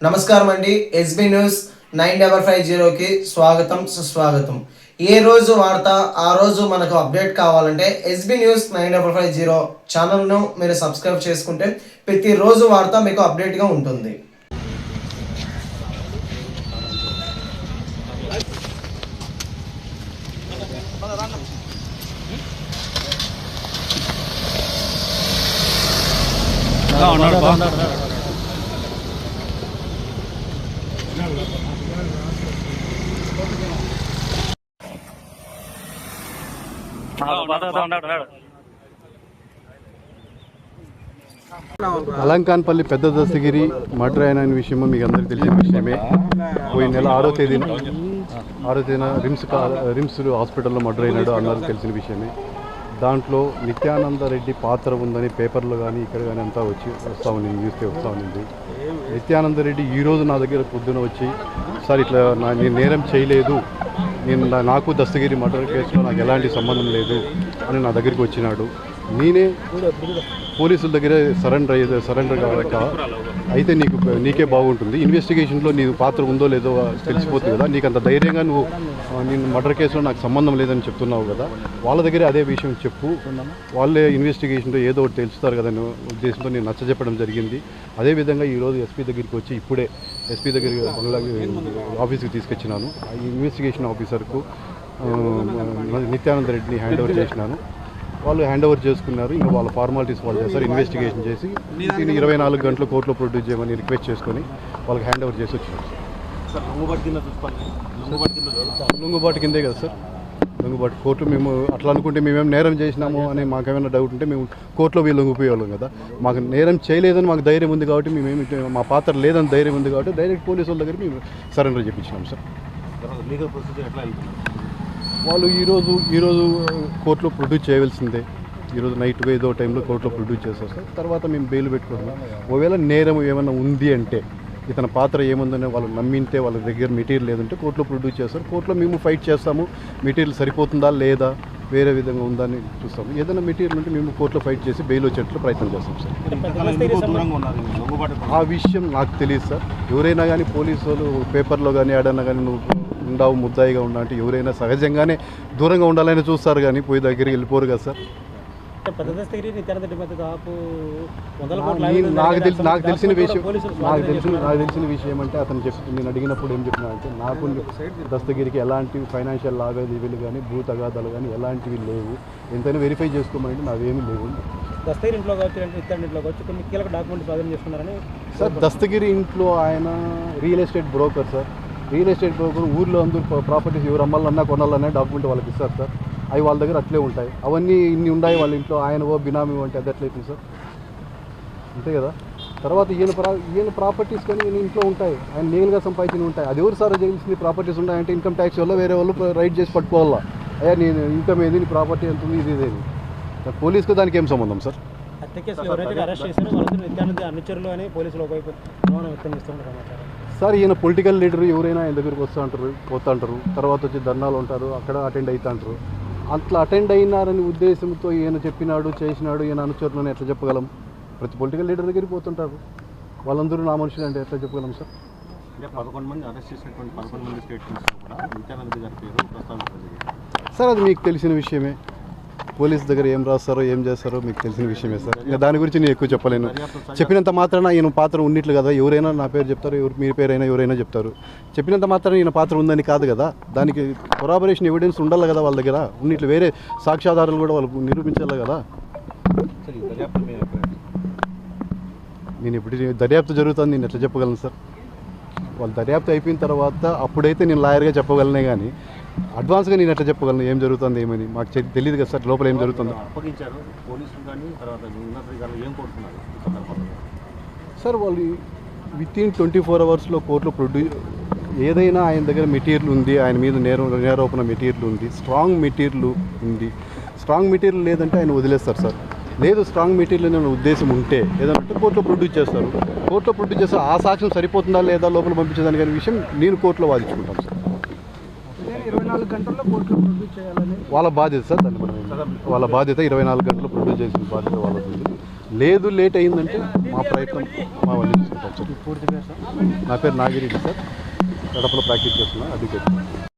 నమస్కారం అండి. SB news 9550కి స్వాగతం సుస్వాగతం. ఏ రోజు వార్త ఆ రోజు మనకు అప్డేట్ కావాలంటే ఎస్బీ న్యూస్ 9550 ఛానల్ను మీరు సబ్స్క్రైబ్ చేసుకుంటే ప్రతిరోజు వార్త మీకు అప్డేట్గా ఉంటుంది. అలంకాన్పల్లి పెద్ద దస్తగిరి మర్డర్ అయిన విషయం మీకు అందరికీ తెలిసిన విషయమే. పోయిన నెల 6వ తేదీన రిమ్స్ హాస్పిటల్లో మర్డర్ అయినాడు అందరికీ తెలిసిన విషయమే. దాంట్లో నిత్యానంద రెడ్డి పాత్ర ఉందని పేపర్లో కానీ ఇక్కడ కానీ అంతా వస్తూ ఉంది, న్యూస్లో వస్తూ ఉంది. నిత్యానంద రెడ్డి ఈరోజు నా దగ్గర పొద్దున వచ్చి, సార్ ఇట్లా నేను నేరం చేయలేదు, నాకు దస్తగిరి మర్డర్ కేసులో నాకు ఎలాంటి సంబంధం లేదు అని నా దగ్గరికి వచ్చినాడు. నేనే పోలీసుల దగ్గర సరెండర్ కావాలక అయితే నీకే బాగుంటుంది, ఇన్వెస్టిగేషన్లో నీ పాత్ర ఉందో లేదో తెలిసిపోతుంది కదా, నీకు అంత ధైర్యంగా నేను మర్డర్ కేసులో నాకు సంబంధం లేదని చెప్తున్నావు కదా, వాళ్ళ దగ్గర అదే విషయం చెప్పు, వాళ్ళే ఇన్వెస్టిగేషన్లో ఏదో ఒకటి తెలుస్తారు కదా అనే ఉద్దేశంతో నేను నచ్చజెప్పడం జరిగింది. అదేవిధంగా ఈరోజు ఎస్పీ దగ్గరికి వచ్చి ఇప్పుడే ఎస్పీ దగ్గరికి ఆఫీస్కి తీసుకొచ్చినాను. ఈ ఇన్వెస్టిగేషన్ ఆఫీసర్కు నిత్యానంద రెడ్డిని హ్యాండ్ ఓవర్ చేసినాను. వాళ్ళు హ్యాండ్ ఓవర్ చేసుకున్నారు. ఇంకా వాళ్ళ ఫార్మాలిటీస్ వాళ్ళు చేస్తారు, ఇన్వెస్టిగేషన్ చేసి దీన్ని 24 గంటలు కోర్టులో ప్రొడ్యూస్ చేయమని రిక్వెస్ట్ చేసుకొని వాళ్ళకి హ్యాండ్ ఓవర్ చేసి వచ్చినారు. లొంగుబాటు కిందే కదా సార్, లొంగుబాటు కోర్టు. మేము అట్లా అనుకుంటే మేమేం నేరం చేసినాము అని మాకేమైనా డౌట్ ఉంటే మేము కోర్టులో వీళ్ళు లొంగిపోయేవాళ్ళం కదా. మాకు నేరం చేయలేదని మాకు ధైర్యం ఉంది కాబట్టి మేమేమి మా పాత్ర లేదని ధైర్యం ఉంది కాబట్టి డైరెక్ట్ పోలీసు వాళ్ళ దగ్గర మేము సరెండర్ చేయించినాం సార్. లీగల్ ప్రొసీజర్ ఎట్లా వెళ్తున్నారు? వాళ్ళు ఈరోజు కోర్టులో ప్రొడ్యూస్ చేయవలసిందే. ఈరోజు నైట్ ఏదో టైంలో కోర్టులో ప్రొడ్యూస్ చేస్తారు సార్. తర్వాత మేము బెయిల్ పెట్టుకుంటాం. ఒకవేళ నేరం ఏమైనా ఉంది అంటే, ఇతని పాత్ర ఏముందని వాళ్ళు నమ్మింటే, వాళ్ళ దగ్గర మెటీరియల్ లేదంటే కోర్టులో ప్రొడ్యూస్ చేస్తారు. కోర్టులో మేము ఫైట్ చేస్తాము, మెటీరియల్ సరిపోతుందా లేదా వేరే విధంగా ఉందా అని చూస్తాము. ఏదైనా మెటీరియల్ ఉంటే మేము కోర్టులో ఫైట్ చేసి బెయిల్ వచ్చేట్లు ప్రయత్నం చేస్తాం సార్. ఆ విషయం నాకు తెలియదు సార్. ఎవరైనా కానీ పోలీసు వాళ్ళు పేపర్లో కానీ ఏడన్నా కానీ నువ్వు ఉండవు ముద్దాయిగా ఉండా అంటే ఎవరైనా సహజంగానే దూరంగా ఉండాలని చూస్తారు కానీ పోయి దగ్గరికి వెళ్ళిపోరు కదా సార్. నాకు తెలిసిన విషయం అంటే అతను నేను అడిగినప్పుడు ఏం చెప్పినా అంటే, నాకు దస్తగిరికి ఎలాంటి ఫైనాన్షియల్ లావాదేవీలు కానీ భూ తగాదాలు కానీ ఎలాంటివి లేవు, ఎంతైనా వెరిఫై చేసుకోమంటే నావేమీ లేవు. దస్తగిరి ఇంట్లో కావచ్చు కొన్ని కీలక డాక్యుమెంట్స్ స్వాధీనం చేసుకున్నారని సార్. దస్తగిరి ఇంట్లో ఆయన real estate broker sir. Real estate broker ఊర్లో అందరూ ప్రాపర్టీస్ ఎవరు అమ్మాలన్నా కొనాలన్నా డాక్యుమెంట్ వాళ్ళకి ఇస్తారు సార్. అవి వాళ్ళ దగ్గర అట్లే ఉంటాయి. అవన్నీ ఇన్ని ఉన్నాయి వాళ్ళ ఇంట్లో. ఆయన బినామీ అంటే అది ఎట్లయితుంది సార్, అంతే కదా. తర్వాత ఈయన ప్రాపర్టీస్ కానీ ఈయన ఇంట్లో ఉంటాయి, ఆయన లీగల్గా సంపాదించి ఉంటాయి. అది ఎవరు సార్ తెలిసింది ప్రాపర్టీస్ ఉన్నాయంటే ఇన్కమ్ ట్యాక్స్ వల్ల వేరే వాళ్ళు రైట్ చేసి పట్టుకోవాలా, అయ్యా నేను ఇన్కమ్ ఏది, నీ ప్రాపర్టీ ఎంత ఉంది, ఇది ఇదేది. పోలీస్కి దానికి ఏం సంబంధం సార్? సార్ ఈయన పొలిటికల్ లీడర్, ఎవరైనా ఆయన దగ్గరికి పోతూ ఉంటారు. తర్వాత వచ్చి ధర్నాలు ఉంటారు, అక్కడ అటెండ్ అవుతూ ఉంటారు. అట్లా అటెండ్ అయినారని ఉద్దేశంతో ఈయన చెప్పినాడు చేసినాడు ఈయన అనుచరులను ఎట్లా చెప్పగలం? ప్రతి పొలిటికల్ లీడర్ దగ్గరికి పోతుంటారు, వాళ్ళందరూ నా మనుషులు అంటే ఎట్లా చెప్పగలం సార్? 11 మంది అరెస్ట్ చేసినటువంటి 11 మంది స్టేట్మెంట్స్ కూడా నిత్యానంద గారి పేరు ప్రస్తావించారు సార్. అది మీకు తెలిసిన విషయమే. పోలీస్ దగ్గర ఏం రాస్తారో ఏం చేస్తారో మీకు తెలిసిన విషయమే సార్. ఇంకా దాని గురించి నేను ఎక్కువ చెప్పలేను. చెప్పినంత మాత్రాన ఈయన పాత్ర ఉన్నట్లు కదా, ఎవరైనా నా పేరు చెప్తారు, మీ పేరైనా ఎవరైనా చెప్తారు. చెప్పినంత మాత్రాన ఈయన పాత్ర ఉందని కాదు కదా, దానికి కొరాబరేషన్ ఎవిడెన్స్ ఉండాలి కదా వాళ్ళ దగ్గర. ఉన్నట్లు వేరే సాక్ష్యాధారాలు కూడా వాళ్ళు నిరూపించాలి కదా. నేను ఇప్పుడు దర్యాప్తు జరుగుతుంది, నేను ఎట్లా చెప్పగలను సార్? వాళ్ళు దర్యాప్తు అయిపోయిన తర్వాత అప్పుడైతే నేను లాయర్గా చెప్పగలనే కానీ అడ్వాన్స్గా నేను ఎట్లా చెప్పగలను ఏం జరుగుతుంది ఏమని? మాకు తెలియదు కదా సార్ లోపల ఏం జరుగుతుందో. సార్ వాళ్ళు వితిన్ 24 అవర్స్లో కోర్టులో ఏదైనా ఆయన దగ్గర మెటీరియల్ ఉంది, ఆయన మీద నేరారోపణ మెటీరియల్ ఉంది, స్ట్రాంగ్ మెటీరియల్ ఉంది. స్ట్రాంగ్ మెటీరియల్ లేదంటే ఆయన వదిలేస్తారు సార్. లేదు స్ట్రాంగ్ మెటీరియల్ అనే ఉద్దేశం ఉంటే ఏదంటే కోర్టులో ప్రొడ్యూస్ చేస్తారు. కోర్టులో ప్రొడ్యూస్ చేస్తే ఆ సాక్ష్యం సరిపోతుందా లేదా లోపల పంపించేదానికి అనే విషయం నేను కోర్టులో వాదించుకుంటాను సార్. 24 గంటల్లో కోర్టులో ప్రొడ్యూస్ చేయాలని వాళ్ళ బాధ్యత సార్. దాన్ని వాళ్ళ బాధ్యత 24 గంటలు ప్రొడ్యూస్ చేసిన బాధ్యత వాళ్ళది. లేదు లేట్ అయిందంటే మా ప్రయత్నం మా వాళ్ళు తీసుకుంటారు. పూర్తి పేరు సార్? నా పేరు నాగిరెడ్డి సార్, కడపలో ప్రాక్టీస్ చేస్తున్నా అడ్వకేట్.